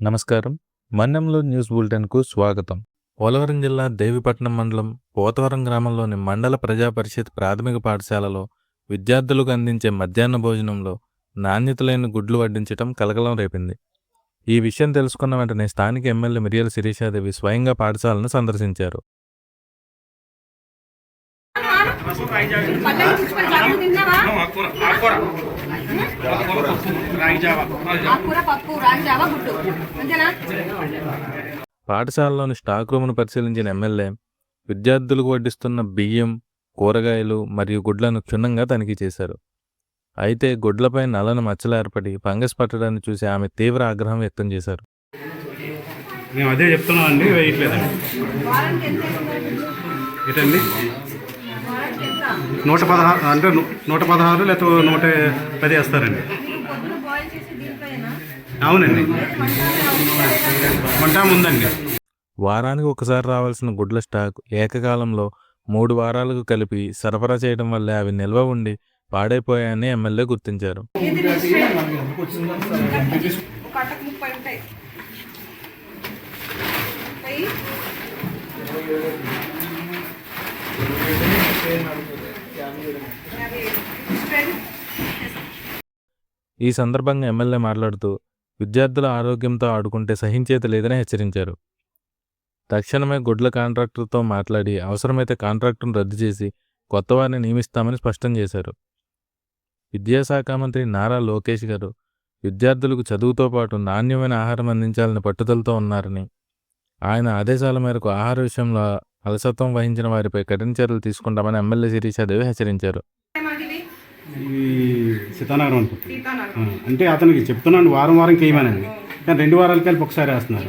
నమస్కారం. మన్నెంలో న్యూస్ బులెటిన్‌కు స్వాగతం. పోలవరం జిల్లా దేవీపట్నం మండలం పోతవరం గ్రామంలోని మండల ప్రజా పరిషత్ ప్రాథమిక పాఠశాలలో విద్యార్థులకు అందించే మధ్యాహ్న భోజనంలో నాణ్యత లేని గుడ్లు వడ్డించడం కలకలం రేపింది. ఈ విషయం తెలుసుకున్న వెంటనే స్థానిక ఎమ్మెల్యే మిర్యాల శిరీషాదేవి స్వయంగా పాఠశాలను సందర్శించారు. పాఠశాలలోని స్టాక్ రూమ్ను పరిశీలించిన ఎమ్మెల్యే విద్యార్థులకు వడ్డిస్తున్న బియ్యం, కూరగాయలు మరియు గుడ్లను క్షుణ్ణంగా తనిఖీ చేశారు. అయితే గుడ్లపై నల్లని మచ్చలు ఏర్పడి ఫంగస్ పట్టడాన్ని చూసి ఆమె తీవ్ర ఆగ్రహం వ్యక్తం చేశారు. మేము అదే చెప్తున్నాం అండి, వేయట్లేదండి. ఏంటండి 116 అంటే 116 లేకపోతే 110 వేస్తారండి. అవునండి, వంట ఉందండి. వారానికి ఒకసారి రావాల్సిన గుడ్ల స్టాక్ ఏకకాలంలో 3 వారాలకు కలిపి సరఫరా చేయడం వల్లే అవి నిల్వ ఉండి పాడైపోయాయని ఎమ్మెల్యే గుర్తించారు. ఈ సందర్భంగా ఎమ్మెల్యే మాట్లాడుతూ విద్యార్థుల ఆరోగ్యంతో ఆడుకుంటే సహించేది లేదని హెచ్చరించారు. తక్షణమే గుడ్ల కాంట్రాక్టర్తో మాట్లాడి అవసరమైతే కాంట్రాక్టును రద్దు చేసి కొత్త వారిని నియమిస్తామని స్పష్టం చేశారు. విద్యాశాఖ మంత్రి నారా లోకేష్ గారు విద్యార్థులకు చదువుతో పాటు నాణ్యమైన ఆహారం అందించాలని పట్టుదలతో ఉన్నారని, ఆయన ఆదేశాల మేరకు ఆహార విషయంలో అలసత్వం వహించిన వారిపై కఠిన చర్యలు తీసుకుంటామని ఎమ్మెల్యే శిరీషాదేవి హెచ్చరించారు. సీతానగరం అనుకుంటుంది అంటే అతనికి చెప్తున్నాను వారం వారం చేయమనండి, కానీ 2 వారాలు కలిపి ఒకసారి వేస్తున్నారు.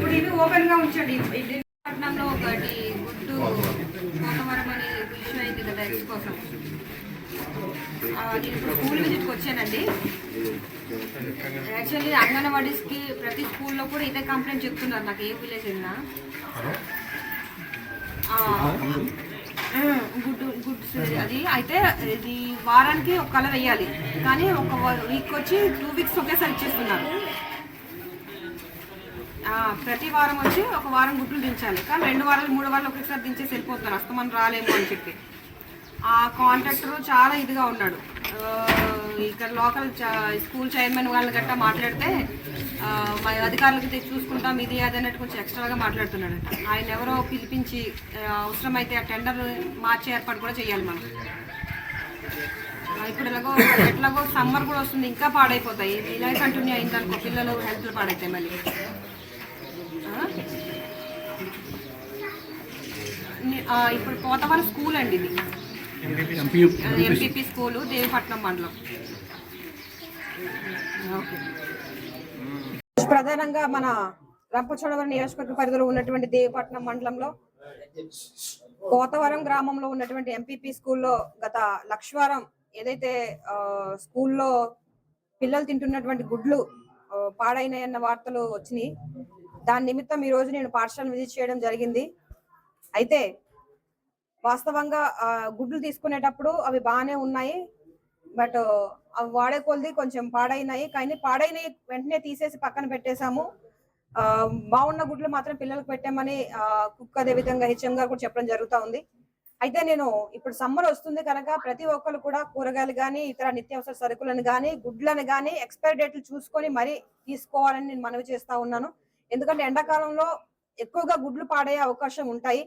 స్కూల్ విజిట్కి వచ్చానండి. యాక్చువల్లీ అంగన్వాడీస్కి ప్రతి స్కూల్లో కూడా ఇదే కంప్లైంట్ చెప్తున్నారు. నాకు ఏ విలేజ్ అయినా గుడ్స్ అది అయితే ఇది వారానికి ఒక కలర్ వేయాలి, కానీ ఒక వీక్ వచ్చి 2 వీక్స్ ఒకేసారి ఇచ్చేస్తున్నారు. ప్రతి వారం వచ్చి ఒక వారం గుడ్లు దించాలి, కానీ 2 వారాలు 3 వారాలు ఒకేసారి దించేసి వెళ్ళిపోతున్నారు. అస్తమని రాలేము అని చెప్పి ఆ కాంట్రాక్టర్ చాలా ఇదిగా ఉన్నాడు. ఇక్కడ లోకల్ స్కూల్ చైర్మన్ వాళ్ళని గట్టా మాట్లాడితే మా అధికారులకి చూసుకుంటాం ఇది అది అన్నట్టు కొంచెం ఎక్స్ట్రాగా మాట్లాడుతున్నాడంట. ఆయన ఎవరో పిలిపించి అవసరమైతే ఆ టెండర్ మార్చే ఏర్పాటు కూడా చేయాలి మనం. ఇప్పుడు ఎట్లాగో సమ్మర్ కూడా వస్తుంది, ఇంకా పాడైపోతాయి. ఇలా కంటిన్యూ అయిందనుకో పిల్లలు హెల్త్ పాడైతాయి మళ్ళీ. ఇప్పుడు పోతవరం స్కూల్ అండి, ఇది ఎంపీపీ స్కూలు, దేవీపట్నం మండలం. ప్రధానంగా మన రంపచోడవరం నియోజకవర్గ పరిధిలో ఉన్నటువంటి దేవీపట్నం మండలంలో పోతవరం గ్రామంలో ఉన్నటువంటి ఎంపీపీ స్కూల్లో గత లక్షవారం ఏదైతే స్కూల్లో పిల్లలు తింటున్నటువంటి గుడ్లు పాడైనాయన్న వార్తలు వచ్చినాయి. దాని నిమిత్తం ఈ రోజు నేను పాఠశాలను విజిట్ చేయడం జరిగింది. అయితే వాస్తవంగా గుడ్లు తీసుకునేటప్పుడు అవి బాగానే ఉన్నాయి, బట్ అవి వాడే కొలది కొంచెం పాడైనాయి. కానీ పాడైనవి వెంటనే తీసేసి పక్కన పెట్టేశాము. బాగున్న గుడ్లు మాత్రం పిల్లలకు పెట్టామని కుక్ అదే విధంగా హెచ్ఎం గారు కూడా చెప్పడం జరుగుతూ ఉంది. అయితే నేను ఇప్పుడు సమ్మర్ వస్తుంది కనుక ప్రతి ఒక్కరు కూడా కూరగాయలు కానీ ఇతర నిత్యావసర సరుకులను కానీ గుడ్లను కానీ ఎక్స్పైరీ డేట్లు చూసుకొని మరీ తీసుకోవాలని నేను మనవి చేస్తా ఉన్నాను. ఎందుకంటే ఎండాకాలంలో ఎక్కువగా గుడ్లు పాడయ్యే అవకాశం ఉంటాయి.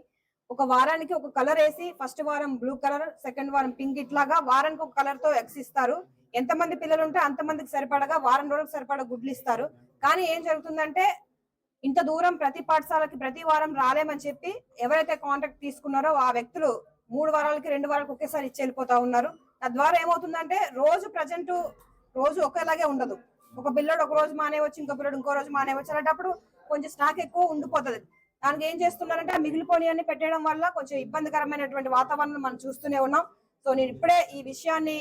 ఒక వారానికి ఒక కలర్ వేసి ఫస్ట్ వారం బ్లూ కలర్, సెకండ్ వారం పింక్, ఇట్లాగా వారానికి ఒక కలర్ తో ఎగ్స్ ఇస్తారు. ఎంతమంది పిల్లలు ఉంటే అంతమందికి సరిపడగా వారం రోజులకు సరిపడా గుడ్లు ఇస్తారు. కానీ ఏం జరుగుతుందంటే ఇంత దూరం ప్రతి పాఠశాలకి ప్రతి వారం రాలేమని చెప్పి ఎవరైతే కాంట్రాక్ట్ తీసుకున్నారో ఆ వ్యక్తులు 3 వారాలకి 2 వారాలకు ఒకేసారి ఇచ్చి వెళ్ళిపోతా ఉన్నారు. తద్వారా ఏమవుతుందంటే రోజు ఒకేలాగే ఉండదు. ఒక పిల్లడు ఒక రోజు మానేవచ్చు, ఇంకో పిల్లడు ఇంకో రోజు మానేవచ్చు. అలాంటప్పుడు కొంచెం స్టాక్ ఎక్కువ ఉండిపోతుంది. దానికి ఏం చేస్తున్నారంటే ఆ మిగిలిపోని అన్ని పెట్టడం వల్ల కొంచెం ఇబ్బందికరమైనటువంటి వాతావరణం మనం చూస్తూనే ఉన్నాం. సో నేను ఇప్పుడే ఈ విషయాన్ని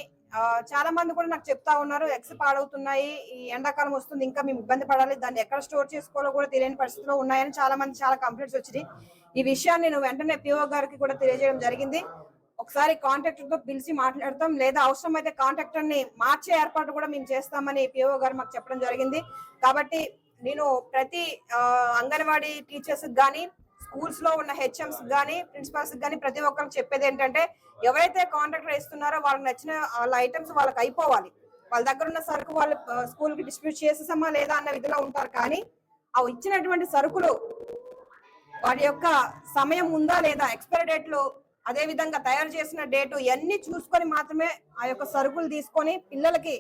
చాలా మంది కూడా నాకు చెప్తా ఉన్నారు, ఎగ్స్ పాడవుతున్నాయి, ఈ ఎండాకాలం వస్తుంది, ఇంకా మేము ఇబ్బంది పడాలి, దాన్ని ఎక్కడ స్టోర్ చేసుకోవాలో కూడా తెలియని పరిస్థితిలో ఉన్నాయని చాలా కంప్లైంట్స్ వచ్చినాయి. ఈ విషయాన్ని నేను వెంటనే పిఓ గారికి కూడా తెలియజేయడం జరిగింది. ఒకసారి కాంట్రాక్టర్ తో పిలిచి మాట్లాడతాం, లేదా అవసరమైతే కాంట్రాక్టర్ ని మార్చే ఏర్పాటు కూడా మేము చేస్తామని పిఓ గారు మాకు చెప్పడం జరిగింది. కాబట్టి నేను ప్రతి అంగన్వాడీ టీచర్స్ కానీ స్కూల్స్ లో ఉన్న హెచ్ఎంస్ కానీ ప్రిన్సిపాల్స్ కానీ ప్రతి ఒక్కరికి చెప్పేది ఏంటంటే, ఎవరైతే కాంట్రాక్టర్ ఇస్తున్నారో వాళ్ళకి నచ్చిన వాళ్ళ ఐటమ్స్ వాళ్ళకి అయిపోవాలి. వాళ్ళ దగ్గర ఉన్న సరుకు వాళ్ళు స్కూల్ కి డిస్ట్రిబ్యూట్ చేసేసామా లేదా అన్న విధిలో ఉంటారు. కానీ ఆ ఇచ్చినటువంటి సరుకులు వాటి యొక్క సమయం ఉందా లేదా, ఎక్స్పైరీ డేట్లు, అదే విధంగా తయారు చేసిన డేటు ఇవన్నీ చూసుకొని మాత్రమే ఆ యొక్క సరుకులు తీసుకొని పిల్లలకి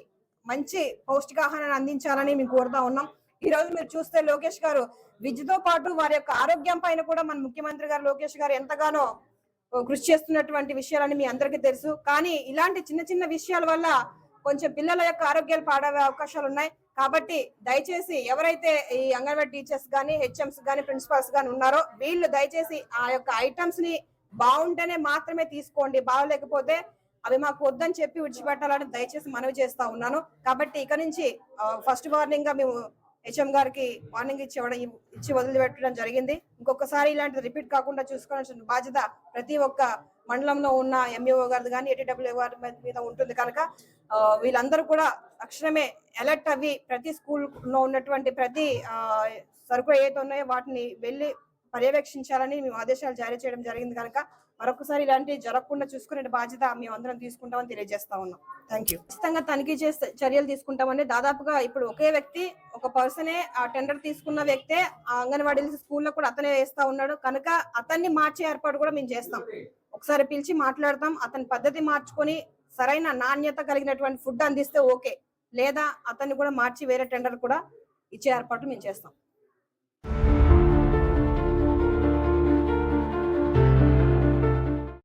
మంచి పౌష్టికాహారాన్ని అందించాలని మేము కోరుతా ఉన్నాం. ఈ రోజు మీరు చూస్తే లోకేష్ గారు విద్యతో పాటు వారి యొక్క ఆరోగ్యం పైన కూడా మన ముఖ్యమంత్రి గారు లోకేష్ గారు ఎంతగానో కృషి చేస్తున్నటువంటి విషయాలని మీ అందరికీ తెలుసు. కానీ ఇలాంటి చిన్న చిన్న విషయాల వల్ల కొంచెం పిల్లల యొక్క ఆరోగ్యాలు పాడవే అవకాశాలు ఉన్నాయి. కాబట్టి దయచేసి ఎవరైతే ఈ అంగన్వాడీ టీచర్స్ కానీ హెచ్ఎంస్ కానీ ప్రిన్సిపాల్స్ కానీ ఉన్నారో వీళ్ళు దయచేసి ఆ యొక్క ఐటమ్స్ ని బాగుంటేనే మాత్రమే తీసుకోండి, బాగలేకపోతే అవి మాకు వద్దని చెప్పి విడిచిపెట్టాలని దయచేసి మనవి చేస్తా ఉన్నాను. కాబట్టి ఇక నుంచి ఫస్ట్ వార్నింగ్ గా మేము హెచ్ఎం గారికి వార్నింగ్ ఇచ్చి వదిలిపెట్టడం జరిగింది. ఇంకొకసారి ఇలాంటిది రిపీట్ కాకుండా చూసుకోవాల్సిన బాధ్యత ప్రతి ఒక్క మండలంలో ఉన్న ఎంఈఓ గారిది కానీ ఏటీడబ్ల్యూ గారి మీద ఉంటుంది. కనుక వీళ్ళందరూ కూడా తక్షణమే అలర్ట్ అవి ప్రతి స్కూల్లో ఉన్నటువంటి ప్రతి సరుకులు ఏదైతే ఉన్నాయో వాటిని వెళ్ళి పర్యవేక్షించాలని మేము ఆదేశాలు జారీ చేయడం జరిగింది. కనుక మరొకసారి ఇలాంటివి జరగకుండా చూసుకునే బాధ్యత మేము అందరం తీసుకుంటామని తెలియజేస్తా ఉన్నాం. Thank you. ఖచ్చితంగా తనిఖీ చేస్తే చర్యలు తీసుకుంటామని దాదాపుగా ఇప్పుడు ఒకే వ్యక్తి ఒక పర్సనే ఆ టెండర్ తీసుకున్న వ్యక్తే ఆ అంగన్వాడీ స్కూల్లో కూడా అతనే వేస్తా ఉన్నాడు. కనుక అతన్ని మార్చే ఏర్పాటు కూడా మేము చేస్తాం. ఒకసారి పిలిచి మాట్లాడతాం. అతని పద్ధతి మార్చుకొని సరైన నాణ్యత కలిగినటువంటి ఫుడ్ అందిస్తే ఓకే, లేదా అతన్ని కూడా మార్చి వేరే టెండర్ కూడా ఇచ్చే ఏర్పాటు మేము చేస్తాం.